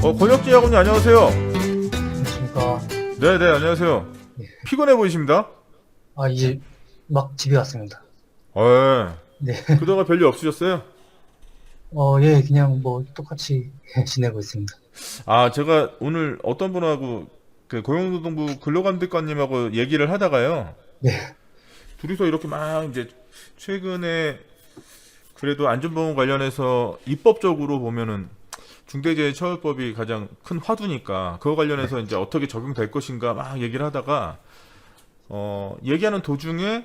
권혁지 야구님 안녕하세요. 안녕하십니까. 네네, 안녕하세요. 네. 피곤해 보이십니다. 이제 막 집에 왔습니다. 예. 네. 그동안 별일 없으셨어요? 예, 그냥 뭐 똑같이 지내고 있습니다. 제가 오늘 어떤 분하고 그 고용노동부 근로감독관님하고 얘기를 하다가요. 네, 둘이서 이렇게 막 이제 최근에 그래도 안전보험 관련해서 입법적으로 보면은 중대재해처벌법이 가장 큰 화두니까 그거 관련해서 이제 어떻게 적용될 것인가 막 얘기를 하다가 얘기하는 도중에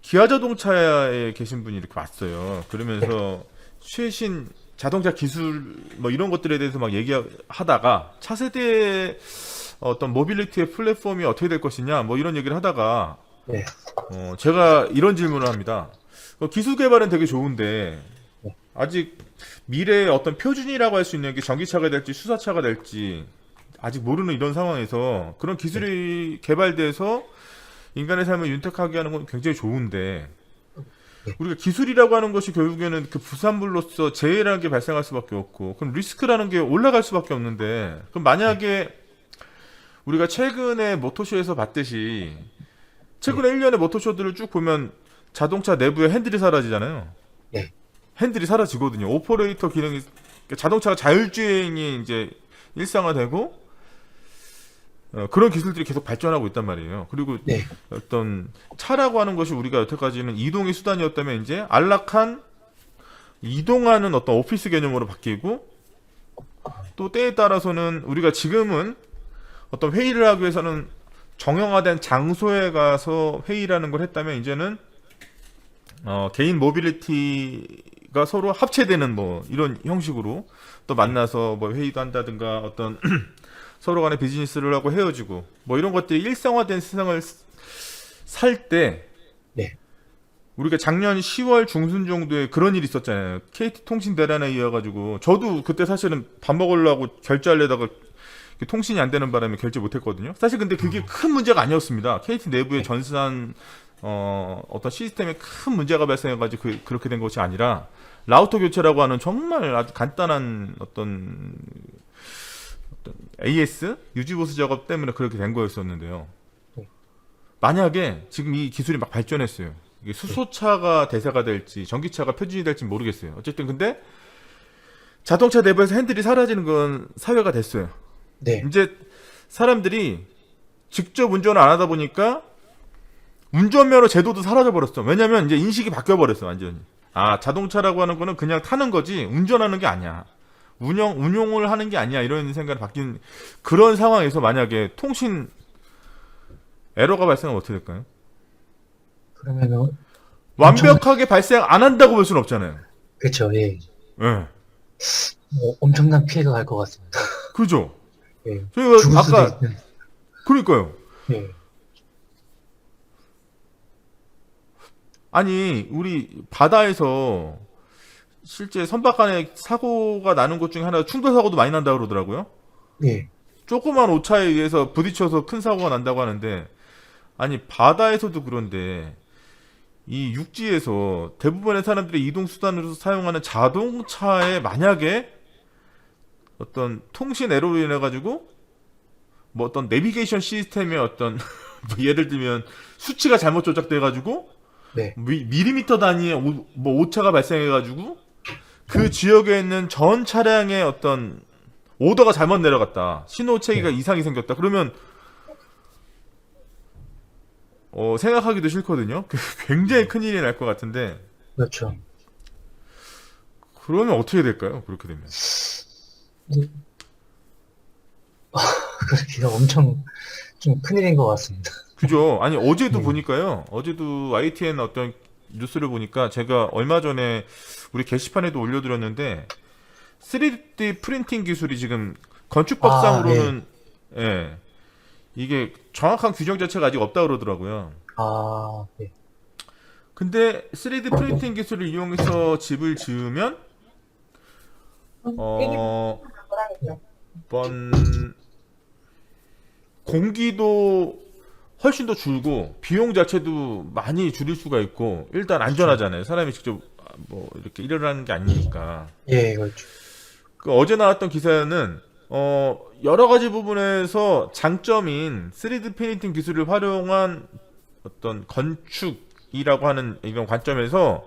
기아자동차에 계신 분이 이렇게 왔어요. 그러면서 최신 자동차 기술 뭐 이런 것들에 대해서 막 얘기하다가 차세대 어떤 모빌리티의 플랫폼이 어떻게 될 것이냐 뭐 이런 얘기를 하다가 네, 제가 이런 질문을 합니다. 기술 개발은 되게 좋은데 네. 아직 미래의 어떤 표준이라고 할 수 있는 게 전기차가 될지 수소차가 될지 아직 모르는 이런 상황에서 그런 기술이 개발돼서 인간의 삶을 윤택하게 하는 건 굉장히 좋은데 우리가 기술이라고 하는 것이 결국에는 그 부산물로서 재해라는 게 발생할 수밖에 없고 그럼 리스크라는 게 올라갈 수밖에 없는데 그럼 만약에 우리가 최근에 모토쇼에서 봤듯이 최근에 1년의 모토쇼들을 쭉 보면 자동차 내부에 핸들이 사라지잖아요. 네, 핸들이 사라지거든요. 오퍼레이터 기능이 자동차가 자율주행이 이제 일상화되고 그런 기술들이 계속 발전하고 있단 말이에요. 그리고 네, 어떤 차라고 하는 것이 우리가 여태까지는 이동의 수단이었다면 이제 안락한 이동하는 어떤 오피스 개념으로 바뀌고 또 때에 따라서는 우리가 지금은 어떤 회의를 하기 위해서는 정형화된 장소에 가서 회의라는 걸 했다면 이제는 개인 모빌리티가 서로 합체되는 뭐 이런 형식으로 또 만나서 뭐 회의도 한다든가 어떤 서로 간에 비즈니스를 하고 헤어지고 뭐 이런 것들이 일상화된 세상을 살 때 네, 우리가 작년 10월 중순 정도에 그런 일이 있었잖아요. KT통신 대란에 이어가지고 저도 그때 사실은 밥 먹으려고 결제하려다가 통신이 안 되는 바람에 결제 못했거든요. 사실 근데 그게 큰 문제가 아니었습니다. KT 내부의 전산 어떤 시스템에 큰 문제가 발생해가지고 그렇게 된 것이 아니라 라우터 교체라고 하는 정말 아주 간단한 어떤 AS 유지보수 작업 때문에 그렇게 된 거였었는데요. 만약에 지금 이 기술이 막 발전했어요. 이게 수소차가 대세가 될지 전기차가 표준이 될지 모르겠어요. 어쨌든 근데 자동차 내부에서 핸들이 사라지는 건 사회가 됐어요. 네, 이제 사람들이 직접 운전을 안 하다 보니까 운전면허 제도도 사라져 버렸어. 왜냐면 이제 인식이 바뀌어 버렸어 완전히. 자동차라고 하는 거는 그냥 타는 거지 운전하는 게 아니야. 운용을 하는 게 아니야. 이런 생각이 바뀐 그런 상황에서 만약에 통신 에러가 발생하면 어떻게 될까요? 그러면은 완벽하게 발생 안 한다고 볼 수는 없잖아요. 그렇죠. 예, 예. 엄청난 피해가 갈 것 같습니다. 그죠? 예, 저희가 죽을 수도 아까 있는. 그러니까요. 예, 아니 우리 바다에서 실제 선박 간에 사고가 나는 것 중에 하나 충돌 사고도 많이 난다고 그러더라고요. 예, 조그만 오차에 의해서 부딪혀서 큰 사고가 난다고 하는데 아니 바다에서도 그런데 이 육지에서 대부분의 사람들이 이동 수단으로 사용하는 자동차에 만약에 어떤 통신 에러로 인해 가지고 뭐 어떤 내비게이션 시스템의 어떤 뭐 예를 들면 수치가 잘못 조작돼 가지고 네, 미리미터 단위의 뭐 오차가 발생해 가지고 그 지역에 있는 전 차량의 어떤 오더가 잘못 내려갔다. 신호 체계가 네, 이상이 생겼다. 그러면 생각하기도 싫거든요. 굉장히 큰 일이 날 것 같은데 그렇죠. 그러면 어떻게 될까요? 그렇게 되면. 네, 그렇게 엄청 좀 큰일인 것 같습니다. 그죠? 아니 어제도 네, 보니까요. 어제도 ITN 어떤 뉴스를 보니까 제가 얼마 전에 우리 게시판에도 올려드렸는데 3D 프린팅 기술이 지금 예, 건축법상으로는 예, 이게 정확한 규정 자체가 아직 없다 그러더라고요. 예, 근데 3D 프린팅 기술을 이용해서 집을 지으면 어, 어떤 공기도 훨씬 더 줄고 비용 자체도 많이 줄일 수가 있고 일단 그렇죠. 안전하잖아요. 사람이 직접 뭐 이렇게 일을 하는 게 아니니까. 예, 그렇죠. 어제 나왔던 기사는 여러 가지 부분에서 장점인 3D 프린팅 기술을 활용한 어떤 건축이라고 하는 이런 관점에서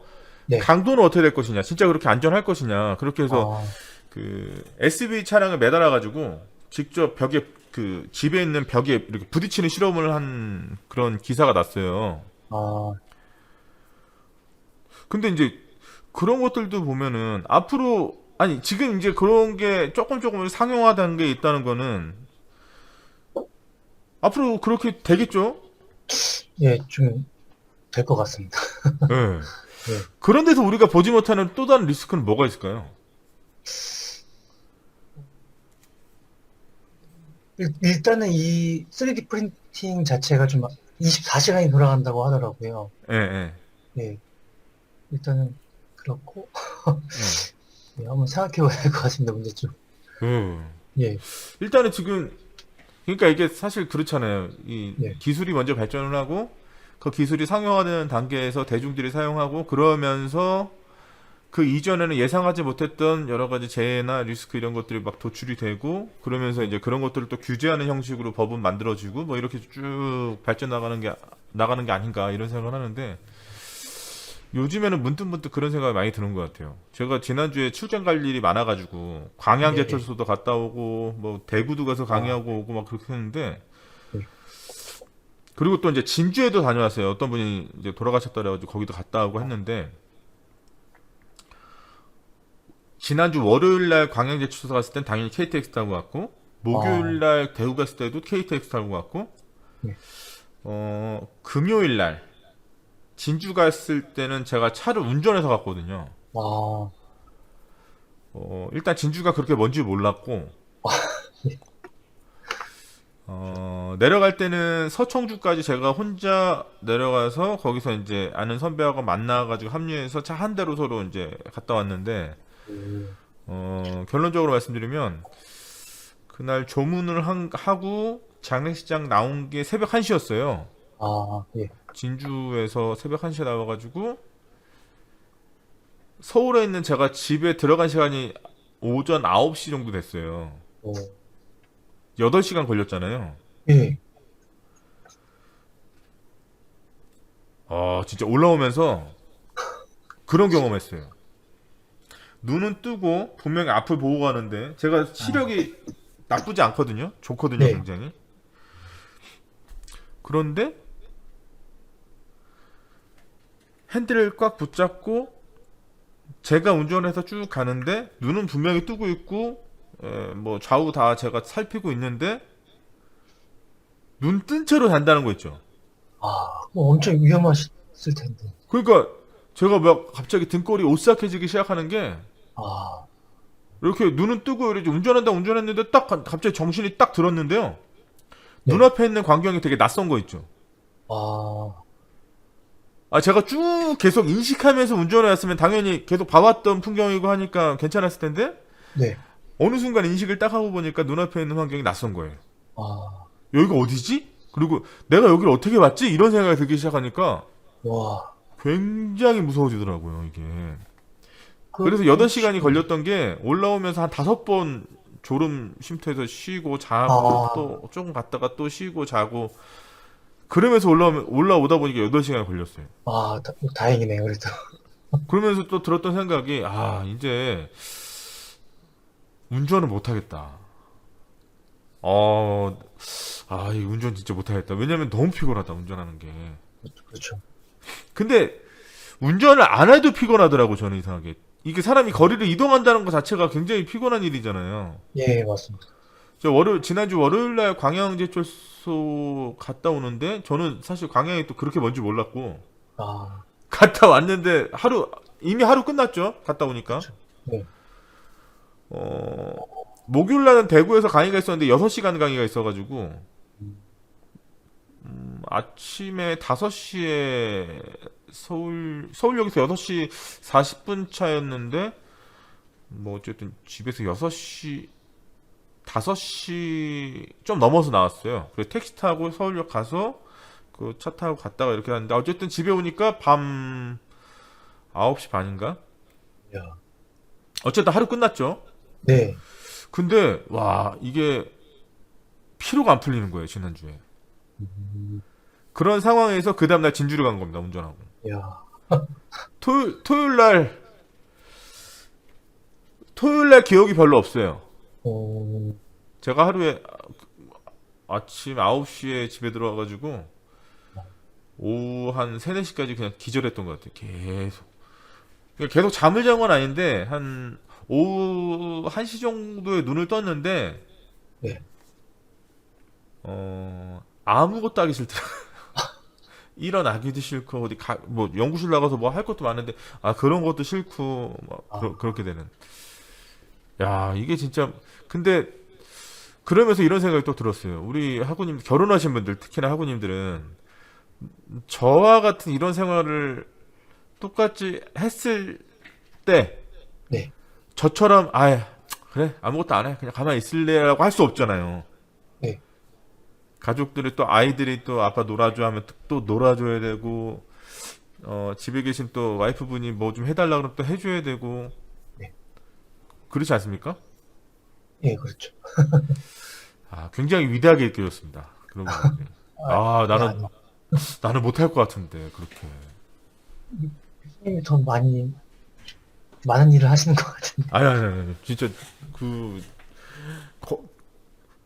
네. 강도는 어떻게 될 것이냐, 진짜 그렇게 안전할 것이냐, 그렇게 해서 아, 그 SUV 차량을 매달아 가지고 직접 벽에 그 집에 있는 벽에 이렇게 부딪히는 실험을 한 그런 기사가 났어요. 아, 근데 이제 그런 것들도 보면은 앞으로 아니 지금 이제 그런 게 조금 상용화된 게 있다는 거는 앞으로 그렇게 되겠죠? 예, 좀 될 것 같습니다. 예. 예. 그런 데서 우리가 보지 못하는 또 다른 리스크는 뭐가 있을까요? 일단은 이 3D 프린팅 자체가 좀 24시간이 돌아간다고 하더라고요. 예, 예. 예, 일단은 그렇고, 예. 예, 한번 생각해 봐야 될 것 같습니다, 문제점. 음. 예, 일단은 지금 그러니까 이게 사실 그렇잖아요. 이 예, 기술이 먼저 발전을 하고 그 기술이 상용화되는 단계에서 대중들이 사용하고 그러면서 그 이전에는 예상하지 못했던 여러 가지 재해나 리스크 이런 것들이 막 도출이 되고 그러면서 이제 그런 것들을 또 규제하는 형식으로 법은 만들어지고 뭐 이렇게 쭉 발전 나가는 게 아닌가 이런 생각을 하는데 요즘에는 문득문득 그런 생각이 많이 드는 것 같아요. 제가 지난주에 출장 갈 일이 많아가지고 네, 네. 광양제철소도 갔다 오고 뭐 대구도 가서 아, 강의하고 오고 막 그렇게 했는데 네. 그리고 또 이제 진주에도 다녀왔어요. 어떤 분이 이제 돌아가셨더라고 거기도 갔다 오고 했는데 지난주 월요일 날 광양제철소 갔을 땐 당연히 KTX 타고 갔고 아, 목요일 날 대구 갔을 때도 KTX 타고 갔고 네. 금요일 날 진주 갔을 때는 제가 차를 운전해서 갔거든요. 아, 일단 진주가 그렇게 먼지 몰랐고 네. 내려갈 때는 서청주까지 제가 혼자 내려가서 거기서 이제 아는 선배하고 만나가지고 합류해서 차 한 대로 서로 이제 갔다 왔는데 음, 결론적으로 말씀드리면 그날 조문을 하고 장례식장 나온 게 새벽 1시였어요. 아, 예. 진주에서 새벽 1시에 나와가지고 서울에 있는 제가 집에 들어간 시간이 오전 9시 정도 됐어요. 어, 8시간 걸렸잖아요. 예. 진짜 올라오면서 그런 경험했어요. 눈은 뜨고 분명히 앞을 보고 가는데 제가 아, 시력이 나쁘지 않거든요. 좋거든요, 네. 굉장히. 그런데 핸들을 꽉 붙잡고 제가 운전해서 쭉 가는데 눈은 분명히 뜨고 있고 뭐 좌우 다 제가 살피고 있는데 눈 뜬 채로 단다는 거 있죠. 아, 엄청 위험하셨을 텐데. 그러니까 제가 막 갑자기 등골이 오싹해지기 시작하는 게 아, 이렇게 눈은 뜨고 이렇게 운전했는데 딱 갑자기 정신이 딱 들었는데요. 네. 눈앞에 있는 광경이 되게 낯선 거 있죠. 아, 제가 쭉 계속 인식하면서 운전해 왔으면 당연히 계속 봐왔던 풍경이고 하니까 괜찮았을 텐데 네. 어느 순간 인식을 딱 하고 보니까 눈앞에 있는 환경이 낯선 거예요. 아, 여기가 어디지? 그리고 내가 여기를 어떻게 왔지? 이런 생각이 들기 시작하니까 와. 굉장히 무서워지더라고요, 이게. 그, 그래서 8시간이 걸렸던 게 올라오면서 한 5번 졸음 쉼터에서 쉬고 자고 아, 또 조금 갔다가 또 쉬고 자고 그러면서 올라오다 보니까 8시간이 걸렸어요. 아, 다행이네요, 그래도. 그러면서 또 들었던 생각이 이제 운전을 못 하겠다. 이 운전 진짜 못 하겠다. 왜냐면 너무 피곤하다, 운전하는 게. 그렇죠. 근데 운전을 안 해도 피곤하더라고, 저는 이상하게. 이게 사람이 거리를 이동한다는 것 자체가 굉장히 피곤한 일이잖아요. 예, 맞습니다. 지난주 월요일 날 광양제철소 갔다 오는데, 저는 사실 광양이 또 그렇게 먼지 몰랐고, 아, 갔다 왔는데, 이미 하루 끝났죠? 갔다 오니까. 그렇죠. 네. 어, 목요일 날은 대구에서 강의가 있었는데, 6시간 강의가 있어가지고, 음, 아침에 5시에 서울역에서 6시 40분 차였는데, 뭐 어쨌든 집에서 6시 5시 좀 넘어서 나왔어요. 그래서 택시 타고 서울역 가서 그 차 타고 갔다가 이렇게 하는데 어쨌든 집에 오니까 밤 9시 반인가? 야, 어쨌든 하루 끝났죠. 네. 근데 와 이게 피로가 안 풀리는 거예요 지난주에. 음, 그런 상황에서 그 다음날 진주를 간 겁니다 운전하고. 야, 토요일 날 기억이 별로 없어요. 어, 제가 하루에 아침 9시에 집에 들어와가지고 오후 한 3, 4시까지 그냥 기절했던 것 같아요. 계속. 그러니까 계속 잠을 잔 건 아닌데 한 오후 1시 정도에 눈을 떴는데 네. 아무것도 하기 싫더라고요. 일어나기도 싫고 뭐 연구실 나가서 뭐 할 것도 많은데 그런 것도 싫고 아, 그렇게 되는. 야 이게 진짜 근데 그러면서 이런 생각이 또 들었어요. 우리 학우님 결혼하신 분들 특히나 학우님들은 저와 같은 이런 생활을 똑같이 했을 때 네. 저처럼 그래 아무것도 안 해 그냥 가만히 있을래라고 할 수 없잖아요. 네. 가족들이 또 아이들이 또 아빠 놀아줘 하면 또 놀아줘야 되고 집에 계신 또 와이프분이 뭐 좀 해달라 그러면 또 해줘야 되고 네. 그렇지 않습니까? 예, 그렇죠. 굉장히 위대하게 느껴졌습니다. 그런 부분이. 네, 나는 못할 것 같은데 그렇게. 선생님이 더 많은 일을 하시는 것 같은데. 아니. 진짜 그 거,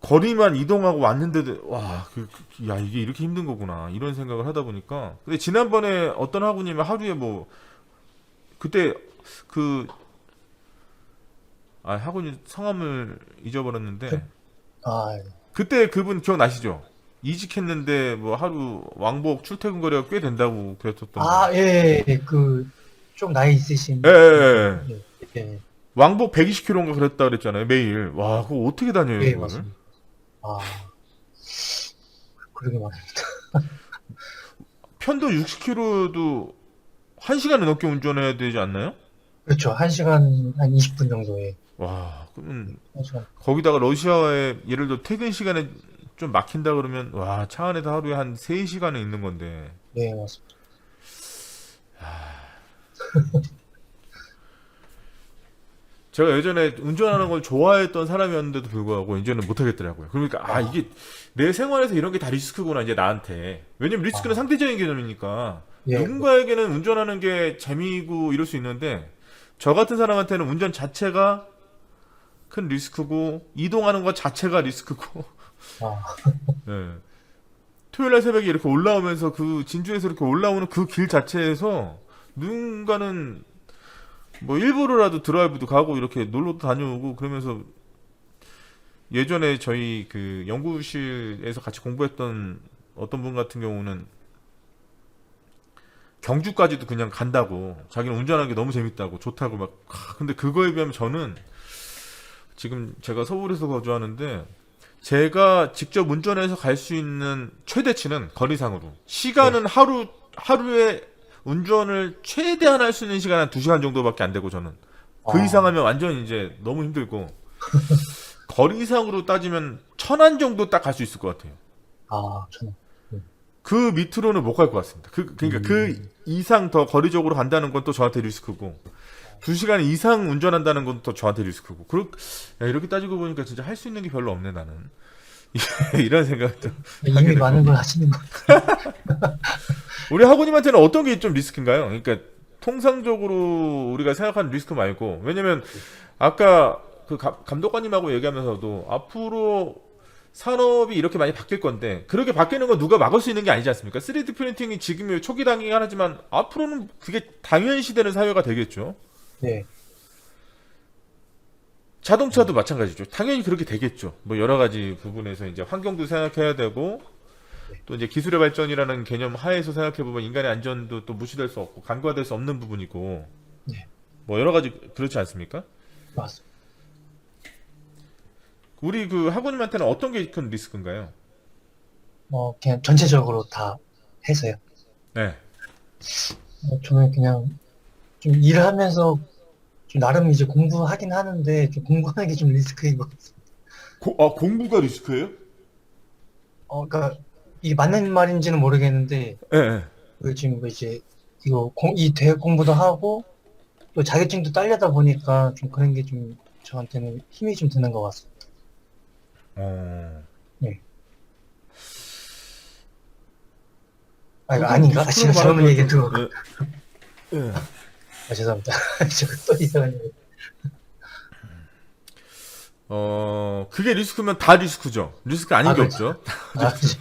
거리만 이동하고 왔는데도 야 이게 이렇게 힘든 거구나 이런 생각을 하다 보니까. 근데 지난번에 어떤 학우님이 하루에 뭐 그때 그 학우님 성함을 잊어버렸는데 아, 그때 그분 기억나시죠? 이직했는데 뭐 하루 왕복 출퇴근 거리가 꽤 된다고 그랬었던 분. 예, 좀 나이 있으신. 예, 예, 예. 예, 예, 왕복 120km인가 그랬다 그랬잖아요 매일. 와 그거 어떻게 다녀요 예, 그걸? 맞습니다. 아, 그러게 말입니다. 편도 60km도 1시간을 넘게 운전해야 되지 않나요? 그렇죠. 1시간 한 20분 정도에. 와, 그러면 1시간. 거기다가 러시아에 예를 들어 퇴근 시간에 좀 막힌다 그러면 와, 차 안에서 하루에 한 3시간은 있는 건데. 네, 맞습니다. 제가 예전에 운전하는 걸 좋아했던 사람이었는데도 불구하고 이제는 못 하겠더라고요. 그러니까 이게 내 생활에서 이런 게 다 리스크구나 이제 나한테. 왜냐면 리스크는 아, 상대적인 개념이니까. 예, 누군가에게는 운전하는 게 재미고 이럴 수 있는데 저 같은 사람한테는 운전 자체가 큰 리스크고 이동하는 것 자체가 리스크고 아, 예. 토요일날 새벽에 이렇게 올라오면서 그 진주에서 이렇게 올라오는 그 길 자체에서 누군가는 뭐 일부러라도 드라이브도 가고 이렇게 놀러도 다녀오고 그러면서 예전에 저희 그 연구실에서 같이 공부했던 어떤 분 같은 경우는 경주까지도 그냥 간다고 자기는 운전하는 게 너무 재밌다고 좋다고 막 근데 그거에 비하면 저는 지금 제가 서울에서 거주하는데 제가 직접 운전해서 갈 수 있는 최대치는 거리상으로 시간은 하루에 운전을 최대한 할 수 있는 시간은 한 2시간 정도밖에 안 되고 저는 그 이상 아, 하면 완전 이제 너무 힘들고 거리상으로 따지면 1000안 정도 딱 갈 수 있을 것 같아요. 저는. 그 밑으로는 못 갈 것 같습니다. 그러니까 그 음, 이상 더 거리적으로 간다는 건 또 저한테 리스크고 2시간 이상 운전한다는 건 또 저한테 리스크고 이렇게 따지고 보니까 진짜 할 수 있는 게 별로 없네 나는. 이런 생각도 하게 이미 되고. 많은 걸 하시는 것 우리 학우님한테는 어떤 게 좀 리스크인가요? 그러니까 통상적으로 우리가 생각하는 리스크 말고 왜냐면 아까 그 감독관님하고 얘기하면서도 앞으로 산업이 이렇게 많이 바뀔 건데 그렇게 바뀌는 건 누가 막을 수 있는 게 아니지 않습니까? 3D 프린팅이 지금 초기 단계긴 하지만 앞으로는 그게 당연시되는 사회가 되겠죠. 네, 자동차도 마찬가지죠. 당연히 그렇게 되겠죠. 뭐 여러 가지 부분에서 이제 환경도 생각해야 되고 또 이제 기술의 발전이라는 개념 하에서 생각해 보면 인간의 안전도 또 무시될 수 없고 간과될 수 없는 부분이고 네, 뭐 여러 가지 그렇지 않습니까? 맞습니다. 우리 그 학우님한테는 어떤 게 큰 리스크인가요? 그냥 전체적으로 다 해서요. 네. 저는 그냥 좀 일을 하면서 좀 나름 이제 공부하긴 하는데 좀 공부하는 게 좀 리스크인 것 같아요. 공부가 리스크예요? 그러니까 이게 맞는 말인지는 모르겠는데 예, 네, 지금 뭐 이제 이 대학 공부도 하고 또 자격증도 따려다 보니까 좀 그런 게 좀 저한테는 힘이 좀 드는 것 같습니다. 어. 네. 아, 이거 그거 아닌가? 리스크로 제가 잘못 말하기가 얘기해 좀, 들어. 예. 아, 죄송합니다. 제가 또 이상한 얘기. 그게 리스크면 다 리스크죠. 리스크 아닌 아, 게 그렇죠. 없죠. 아, 그죠.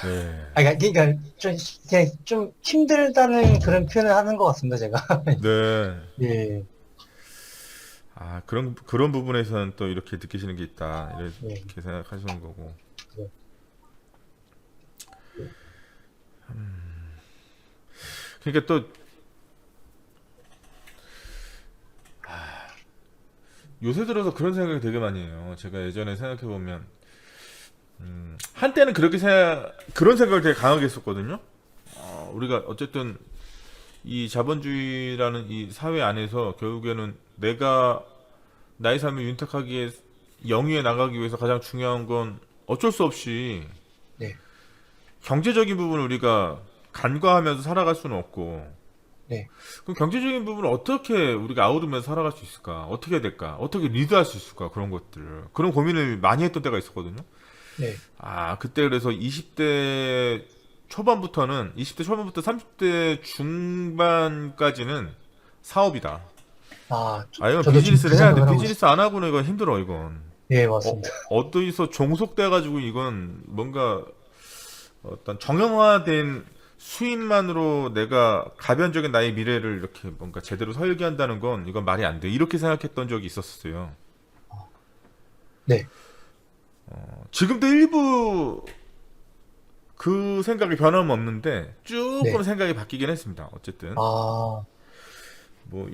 예. 아, 그러니까 좀, 그냥 좀 힘들다는 그런 표현을 하는 것 같습니다, 제가. 네. 예, 아, 그런 부분에서는 또 이렇게 느끼시는 게 있다. 예. 이렇게 생각하시는 거고. 네. 그러니까 또, 요새 들어서 그런 생각이 되게 많이 해요. 제가 예전에 생각해보면, 한때는 그런 생각을 되게 강하게 했었거든요. 우리가 어쨌든 이 자본주의라는 이 사회 안에서 결국에는 내가 나의 삶을 윤택하게 영위해 나가기 위해서 가장 중요한 건 어쩔 수 없이 네, 경제적인 부분을 우리가 간과하면서 살아갈 수는 없고, 네, 그럼 경제적인 부분을 어떻게 우리가 아우르면서 살아갈 수 있을까? 어떻게 해야 될까? 어떻게 리드할 수 있을까? 그런 것들을. 그런 고민을 많이 했던 때가 있었거든요. 네. 그때 그래서 20대 초반부터는, 20대 초반부터 30대 중반까지는 사업이다. 이건 저도 지금 그 비즈니스를 해야 돼. 생각을 하고 있어요. 비즈니스 안 하고는 이건 힘들어, 이건. 예, 어, 맞습니다. 어디서 종속돼가지고 이건 뭔가 어떤 정형화된 수입만으로 내가 가변적인 나의 미래를 이렇게 뭔가 제대로 설계한다는 건 이건 말이 안 돼. 이렇게 생각했던 적이 있었어요. 네, 지금도 일부 그 생각이 변함없는데 조금 네. 생각이 바뀌긴 했습니다. 어쨌든 아, 뭐,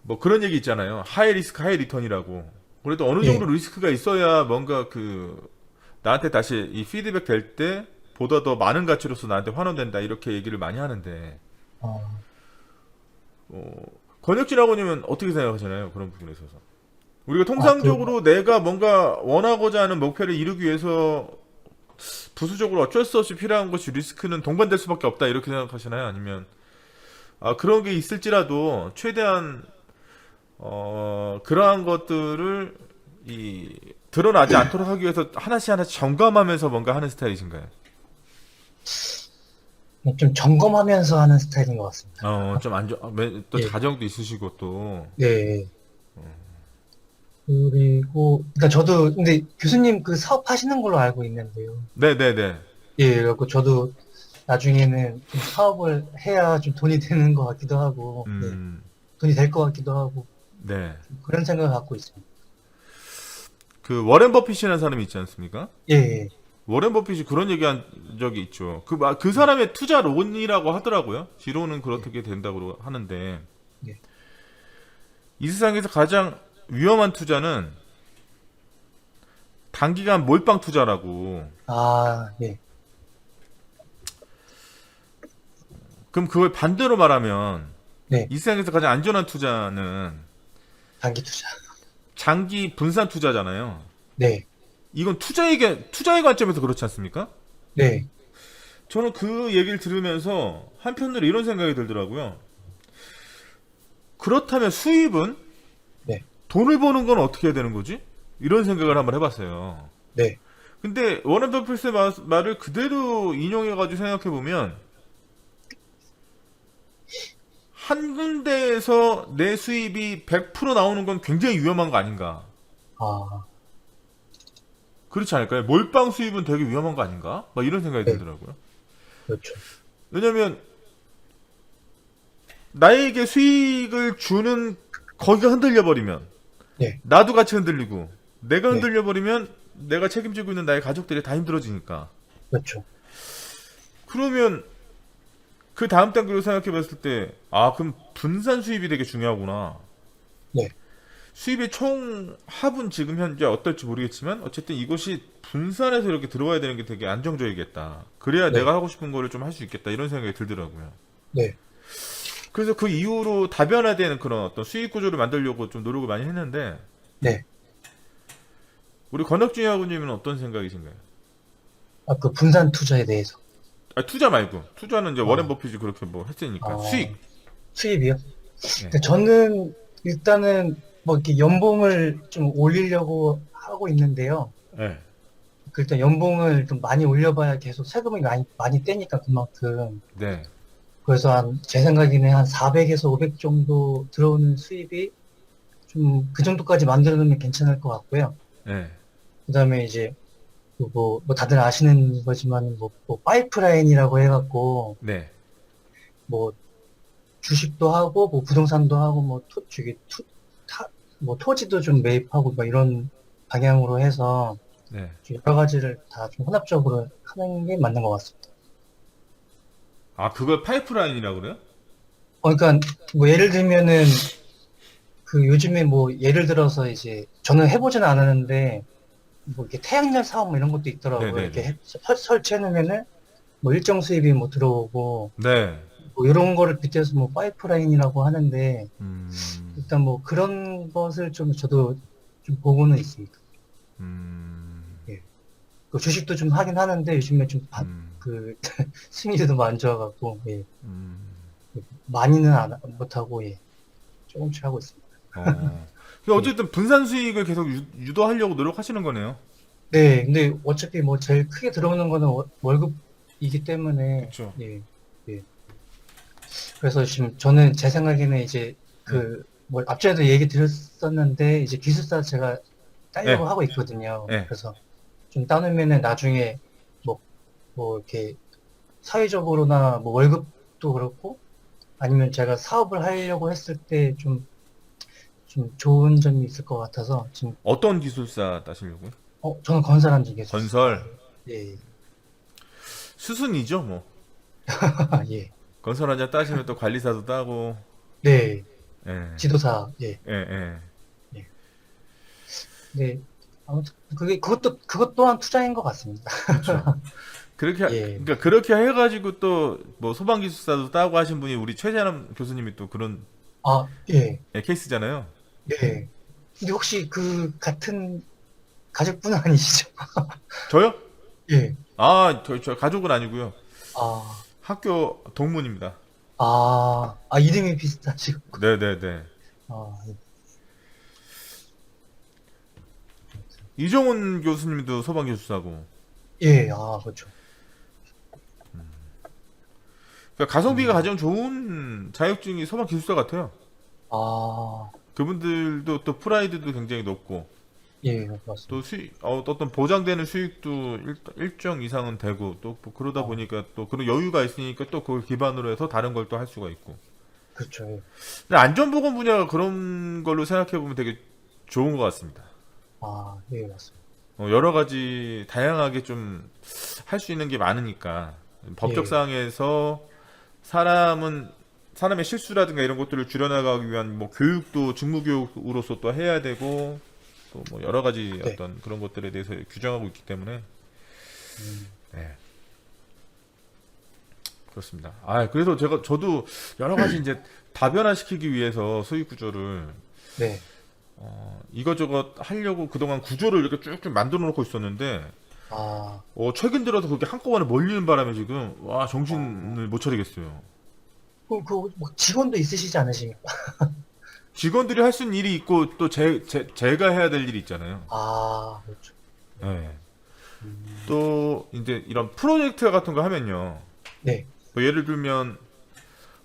뭐 그런 얘기 있잖아요. 하이 리스크 하이 리턴이라고. 그래도 어느 정도 예. 리스크가 있어야 뭔가 나한테 다시 이 피드백 될 때 보다 더 많은 가치로서 나한테 환원된다 이렇게 얘기를 많이 하는데 아, 권혁진 아버님은 어떻게 생각하시나요? 그런 부분에 있어서. 우리가 아, 그, 통상적으로 내가 뭔가 원하고자 하는 목표를 이루기 위해서 부수적으로 어쩔 수 없이 필요한 것이 리스크는 동반될 수밖에 없다 이렇게 생각하시나요? 아니면 그런 게 있을지라도 최대한 그러한 것들을 드러나지 않도록 하기 위해서 하나씩 하나씩 점검하면서 뭔가 하는 스타일이신가요? 좀 점검하면서 하는 스타일인 것 같습니다. 좀 또 예, 자정도 있으시고 또. 네. 그리고, 그러니까 저도, 근데 교수님 그 사업 하시는 걸로 알고 있는데요. 네네네. 예, 그래갖고 저도 나중에는 좀 사업을 해야 좀 돈이 되는 것 같기도 하고, 네. 음, 돈이 될 것 같기도 하고, 네. 그런 생각을 갖고 있습니다. 그 워렌 버핏이라는 사람이 있지 않습니까? 예, 예, 워렌 버핏이 그런 얘기한 적이 있죠. 그 사람의 투자론이라고 하더라고요. 지론은 예, 그렇게 된다고 하는데 예. 이 세상에서 가장 위험한 투자는 단기간 몰빵 투자라고. 아, 예. 그럼 그걸 반대로 말하면 네. 이 세상에서 가장 안전한 투자는 단기 투자. 장기 분산 투자잖아요. 네, 이건 투자의 관점에서 그렇지 않습니까? 네, 저는 그 얘기를 들으면서 한편으로 이런 생각이 들더라고요. 그렇다면 수입은 네, 돈을 버는 건 어떻게 해야 되는 거지? 이런 생각을 한번 해봤어요. 네, 근데 워렌 버핏의 말을 그대로 인용해가지고 생각해보면 한 군데에서 내 수입이 100% 나오는 건 굉장히 위험한 거 아닌가? 아, 그렇지 않을까요? 몰빵 수입은 되게 위험한 거 아닌가? 막 이런 생각이 네, 들더라고요. 그렇죠. 왜냐면 나에게 수익을 주는 거기가 흔들려 버리면 네, 나도 같이 흔들리고 내가 네, 흔들려 버리면 내가 책임지고 있는 나의 가족들이 다 힘들어지니까. 그렇죠. 그러면 그 다음 단계로 생각해 봤을 때 그럼 분산 수입이 되게 중요하구나. 네, 수입의 총 합은 지금 현재 어떨지 모르겠지만 어쨌든 이것이 분산해서 이렇게 들어와야 되는 게 되게 안정적이겠다. 그래야 네, 내가 하고 싶은 거를 좀 할 수 있겠다. 이런 생각이 들더라고요. 네. 그래서 그 이후로 다변화되는 그런 어떤 수익 구조를 만들려고 좀 노력을 많이 했는데 네. 우리 권혁준이 아버님은 어떤 생각이신가요? 그 분산 투자에 대해서. 투자 말고 투자는 이제 워렌 아, 버핏이 그렇게 뭐 했으니까 아, 수익. 수입이요? 네. 저는 일단은 뭐 이렇게 연봉을 좀 올리려고 하고 있는데요. 네. 그 일단 연봉을 좀 많이 올려봐야 계속 세금이 많이 떼니까 그만큼. 네. 그래서 제 생각에는 한 400에서 500 정도 들어오는 수입이 좀 그 정도까지 만들어 놓으면 괜찮을 것 같고요. 네. 그다음에 이제 뭐 다들 아시는 거지만 뭐 파이프라인이라고 해갖고 네. 뭐 주식도 하고 뭐 부동산도 하고 뭐 뭐 토지도 좀 매입하고 뭐 이런 방향으로 해서 네. 좀 여러 가지를 다 좀 혼합적으로 하는 게 맞는 것 같습니다. 아, 그걸 파이프라인이라고 그래요? 그러니까 뭐 예를 들면은 그 요즘에 뭐 예를 들어서 이제 저는 해보지는 않았는데 뭐 이렇게 태양열 사업 뭐 이런 것도 있더라고요. 이렇게 네네네. 설치해 놓으면은 뭐 일정 수입이 뭐 들어오고 네. 뭐 이런 거를 빗대서 뭐 파이프라인이라고 하는데 음, 일단 뭐 그런 것을 좀 저도 좀 보고는 있습니다. 음, 예. 그 주식도 좀 하긴 하는데 요즘에 음, 그 수익률도 뭐 안 좋아갖고 예. 음. 많이는 못하고 예. 조금씩 하고 있습니다. 그러니까 예. 어쨌든 분산 수익을 계속 유도하려고 노력하시는 거네요. 네, 근데 어차피 뭐 제일 크게 들어오는 거는 월급이기 때문에 그쵸? 예. 예. 그래서 지금 저는 제 생각에는 이제 네. 그 뭐 앞전에도 얘기 드렸었는데 이제 기술사 제가 따려고 네. 하고 있거든요. 네. 그래서 좀 따놓으면은 나중에 뭐 이렇게 사회적으로나 뭐 월급도 그렇고 아니면 제가 사업을 하려고 했을 때 좀 좋은 점이 있을 것 같아서 지금 어떤 기술사 따시려고요? 저는 건설한 기술사. 건설. 예. 수순이죠, 뭐. 예. 건설 한자 따시면 또 관리사도 따고. 네. 예. 지도사. 예. 예, 예. 예. 네. 아무튼 그것 또한 투자인 것 같습니다. 그렇죠. 예. 그러니까 그렇게 해가지고 또 뭐 소방기술사도 따고 하신 분이 우리 최재남 교수님이 또 그런 예. 케이스잖아요. 예. 근데 혹시 그 같은 가족분 아니시죠? 저요? 예. 아, 저 가족은 아니고요. 아, 학교 동문입니다. 이름이 비슷하시고. 네네네. 예. 이종훈 교수님도 소방기술사고. 예, 그렇죠. 그러니까 가성비가 음, 가장 좋은 자격증이 소방기술사 같아요. 아, 그분들도 또 프라이드도 굉장히 높고, 예, 또 맞습니다. 어떤 보장되는 수익도 일정 이상은 되고, 또뭐 그러다 아, 보니까 또 그런 여유가 있으니까 또 그걸 기반으로 해서 다른 걸 또 할 수가 있고. 그렇죠. 예. 근데 안전보건 분야가 그런 걸로 생각해보면 되게 좋은 것 같습니다. 예, 맞습니다. 여러 가지 다양하게 좀 할 수 있는 게 많으니까 법적 예, 사항에서 사람의 실수라든가 이런 것들을 줄여나가기 위한 뭐 교육도 직무교육으로서 또 해야 되고 또 뭐 여러 가지 네. 어떤 그런 것들에 대해서 규정하고 있기 때문에 음, 네, 그렇습니다. 그래서 저도 여러 가지 이제 다변화시키기 위해서 수익 구조를 네. 이것저것 하려고 그동안 구조를 이렇게 쭉쭉 만들어 놓고 있었는데 아, 최근 들어서 그렇게 한꺼번에 몰리는 바람에 지금 와 어, 정신을 못 차리겠어요. 뭐 직원도 있으시지 않으십니까? 직원들이 할 수 있는 일이 있고 또 제가 해야 될 일이 있잖아요. 그렇죠. 네. 음, 또 이제 이런 프로젝트 같은 거 하면요. 네. 뭐 예를 들면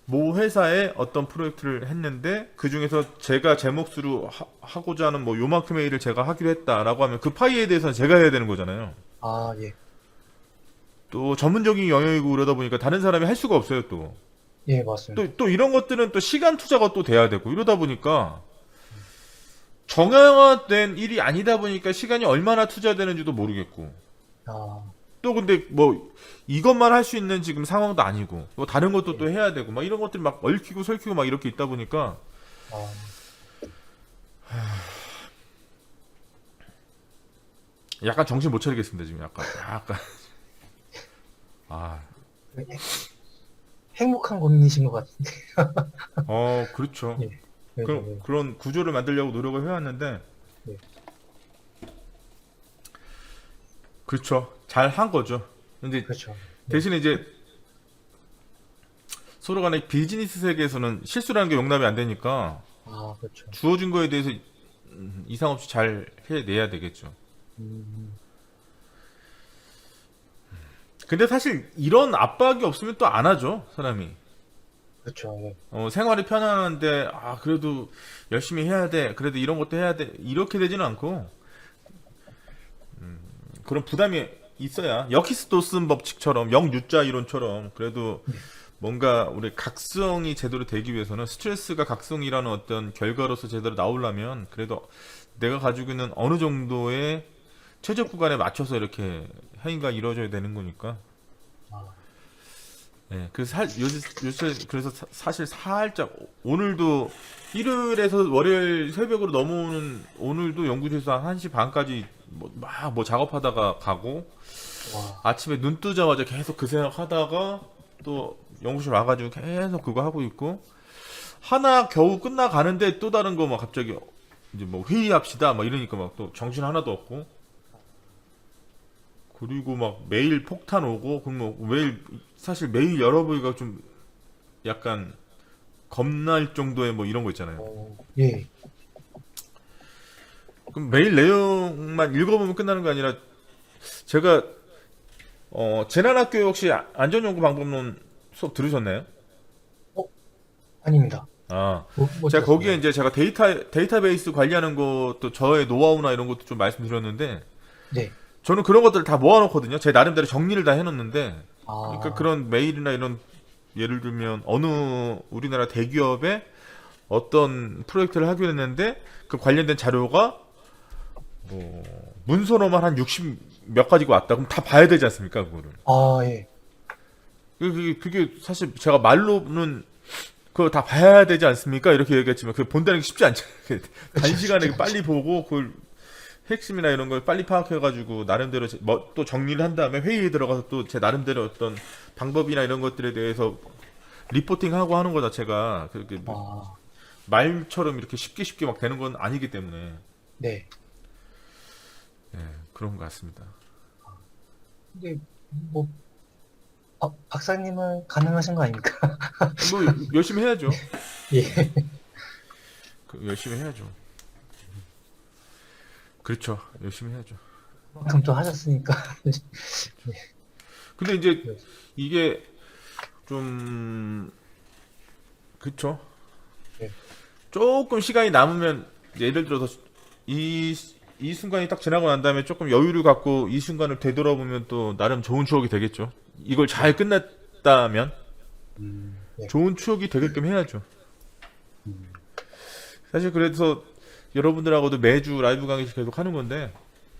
모 회사에 어떤 프로젝트를 했는데 그 중에서 제가 제 몫으로 하고자 하는 뭐 요만큼의 일을 제가 하기로 했다라고 하면 그 파이에 대해서는 제가 해야 되는 거잖아요. 예. 또 전문적인 영역이고 그러다 보니까 다른 사람이 할 수가 없어요 또. 예, 맞습니다. 또 이런 것들은 또 시간 투자가 또 돼야 되고 이러다 보니까 정형화된 일이 아니다 보니까 시간이 얼마나 투자되는지도 모르겠고 아, 또 근데 뭐 이것만 할 수 있는 지금 상황도 아니고 또 다른 것도 또 예. 해야 되고 막 이런 것들이 막 얽히고 설키고 막 이렇게 있다 보니까 아, 약간 정신 못 차리겠습니다 지금 약간 아, 행복한 고민이신 것 같은데. 그렇죠. 예. 네, 네, 네. 그런 구조를 만들려고 노력을 해왔는데 네. 그렇죠. 잘 한 거죠. 근데 그렇죠. 네. 대신에 이제 서로 간에 비즈니스 세계에서는 실수라는 게 용납이 안 되니까 그렇죠. 주어진 거에 대해서 이상 없이 잘 해내야 되겠죠. 음, 근데 사실 이런 압박이 없으면 또 안 하죠, 사람이. 그렇죠. 예. 생활이 편안한데, 아, 그래도 열심히 해야 돼. 그래도 이런 것도 해야 돼. 이렇게 되지는 않고, 그런 부담이 있어야, 여키스도슨 법칙처럼, 영유자 이론처럼, 그래도 뭔가 우리 각성이 제대로 되기 위해서는 스트레스가 각성이라는 어떤 결과로서 제대로 나오려면, 그래도 내가 가지고 있는 어느 정도의 최적 구간에 맞춰서 이렇게 행위가 이루어져야 되는 거니까. 아, 네, 요새 그래서 사실 살짝 오늘도 일요일에서 월요일 새벽으로 넘어오는 오늘도 연구실에서 한 1시 반까지 뭐 작업하다가 가고 와, 아침에 눈 뜨자마자 계속 그 생각하다가 또 연구실 와가지고 계속 그거 하고 있고 하나 겨우 끝나가는데 또 다른 거 막 갑자기 이제 뭐 회의합시다 막 이러니까 막 또 정신 하나도 없고 그리고 막 메일 폭탄 오고 그럼 뭐 매일 사실 메일 열어보기가 좀 약간 겁날 정도의 뭐 이런 거 있잖아요. 예. 그럼 메일 내용만 읽어보면 끝나는 게 아니라 제가 재난학교 혹시 안전연구 방법론 수업 들으셨나요? 아닙니다. 아, 못 제가 들었습니다. 거기에 이제 제가 데이터베이스 관리하는 것도 저의 노하우나 이런 것도 좀 말씀드렸는데 네. 저는 그런 것들을 다 모아놓거든요. 제 나름대로 정리를 다 해놓는데 그러니까 아, 그런 메일이나 이런 예를 들면 어느 우리나라 대기업에 어떤 프로젝트를 하기로 했는데 그 관련된 자료가 뭐 문서로만 한 60 몇 가지가 왔다. 그럼 다 봐야 되지 않습니까? 그거를. 아, 예. 그게 사실 제가 말로는 그거 다 봐야 되지 않습니까? 이렇게 얘기했지만 그 본다는 게 쉽지 않잖아요. 단시간에 쉽지 빨리 보고 그걸 핵심이나 이런 걸 빨리 파악해가지고 나름대로 또 정리를 한 다음에 회의에 들어가서 또 제 나름대로 어떤 방법이나 이런 것들에 대해서 리포팅하고 하는 거 자체가 그렇게 아, 말처럼 이렇게 쉽게 막 되는 건 아니기 때문에 네. 예, 그런 것 같습니다. 근데 뭐 박사님은 가능하신 거 아닙니까? 뭐 열심히 해야죠. 예. 열심히 해야죠. 그렇죠. 열심히 해야죠. 그만큼 또 하셨으니까. 근데 이제 이게 좀 그쵸. 네. 조금 시간이 남으면 예를 들어서 이, 이 순간이 딱 지나고 난 다음에 조금 여유를 갖고 이 순간을 되돌아보면 또 나름 좋은 추억이 되겠죠. 이걸 잘 끝냈다면 네. 좋은 추억이 되게끔 해야죠. 음, 사실 그래서 여러분들하고도 매주 라이브 강의를 계속 하는 건데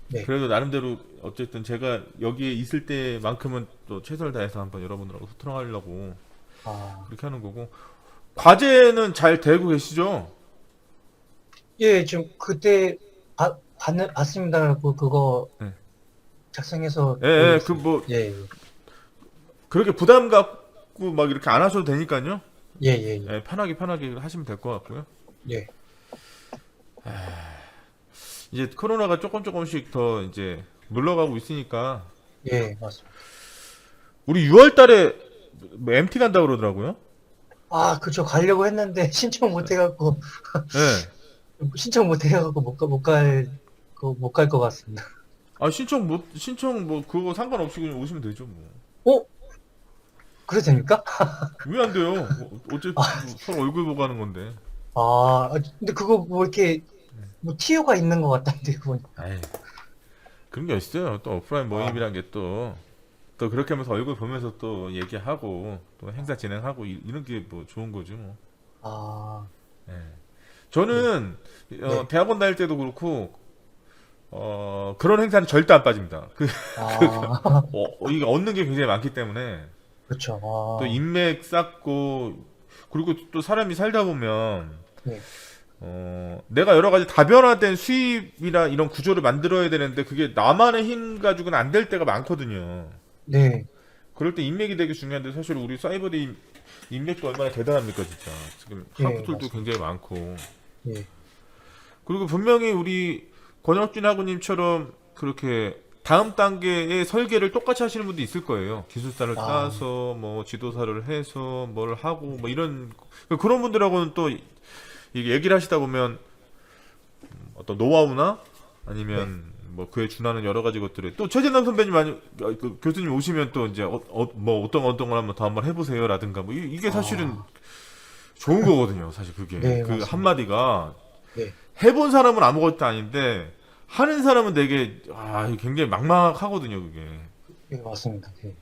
네. 그래도 나름대로 어쨌든 제가 여기에 있을 때만큼은 또 최선을 다해서 한번 여러분들하고 소통하려고 아, 그렇게 하는 거고 과제는 잘 되고 계시죠? 예, 지금 그때 봤습니다. 그거 네. 작성해서 예, 예, 그 뭐 예, 그렇게 부담 갖고 막 이렇게 안 하셔도 되니까요. 예, 예, 예, 예, 편하게 하시면 될 것 같고요. 예. 이제 코로나가 조금씩 더 이제 물러가고 있으니까 예, 맞습니다. 우리 6월 달에 뭐 MT 간다고 그러더라고요. 아, 그쵸. 가려고 했는데 신청 못 해갖고 예. 신청 못 해갖고 못 갈 것 같습니다. 아, 신청 뭐 그거 상관없이 그냥 오시면 되죠, 뭐. 어? 그래도 됩니까? 왜 안 돼요? 어쨌든 아, 뭐 서로 얼굴 보고 하는 건데. 근데 그거 뭐 이렇게 뭐 티오가 있는 것 같던데 그건. 아이, 그런 게 있어요. 또 오프라인 모임이란 게 또 그렇게 하면서 얼굴 보면서 또 얘기하고 또 행사 진행하고 이런 게 뭐 좋은 거죠, 뭐. 아, 예. 저는 네. 대학원 다닐 때도 그렇고 그런 행사는 절대 안 빠집니다. 아, 이게 얻는 게 굉장히 많기 때문에 그렇죠. 또 인맥 쌓고 그리고 또 사람이 살다 보면 네, 내가 여러 가지 다변화된 수입이나 이런 구조를 만들어야 되는데 그게 나만의 힘 가지고는 안 될 때가 많거든요. 네, 그럴 때 인맥이 되게 중요한데 사실 우리 사이버대 인맥도 얼마나 대단합니까 진짜. 지금 예, 하프툴도 맞습니다. 굉장히 많고 예, 그리고 분명히 우리 권혁준 하구님처럼 그렇게 다음 단계의 설계를 똑같이 하시는 분도 있을 거예요. 기술사를 아, 따서 뭐 지도사를 해서 뭘 하고 뭐 이런 그런 분들하고는 또 이게 얘기를 하시다 보면 어떤 노하우나 아니면 뭐 그에 준하는 여러 가지 것들을 또 최재남 선배님 아니 그 교수님 오시면 또 이제 뭐 어떤 걸 한번 더 한번 해보세요라든가 뭐 이게 사실은 좋은 거거든요. 사실 그게 네, 그 맞습니다. 한마디가 네. 해본 사람은 아무것도 아닌데 하는 사람은 되게 굉장히 막막하거든요. 그게 네, 맞습니다. 네.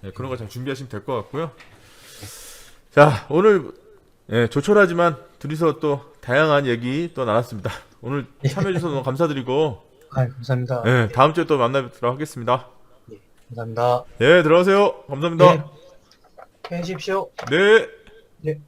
네, 그런 거 잘 준비하시면 될 것 같고요. 자 오늘 조촐하지만 둘이서 또 다양한 얘기 또 나눴습니다. 오늘 참여해주셔서 너무 감사드리고 감사합니다. 다음 주에 또 만나뵙도록 하겠습니다. 네, 감사합니다. 예, 들어가세요. 감사합니다. 네, 계십시오. 네. 네.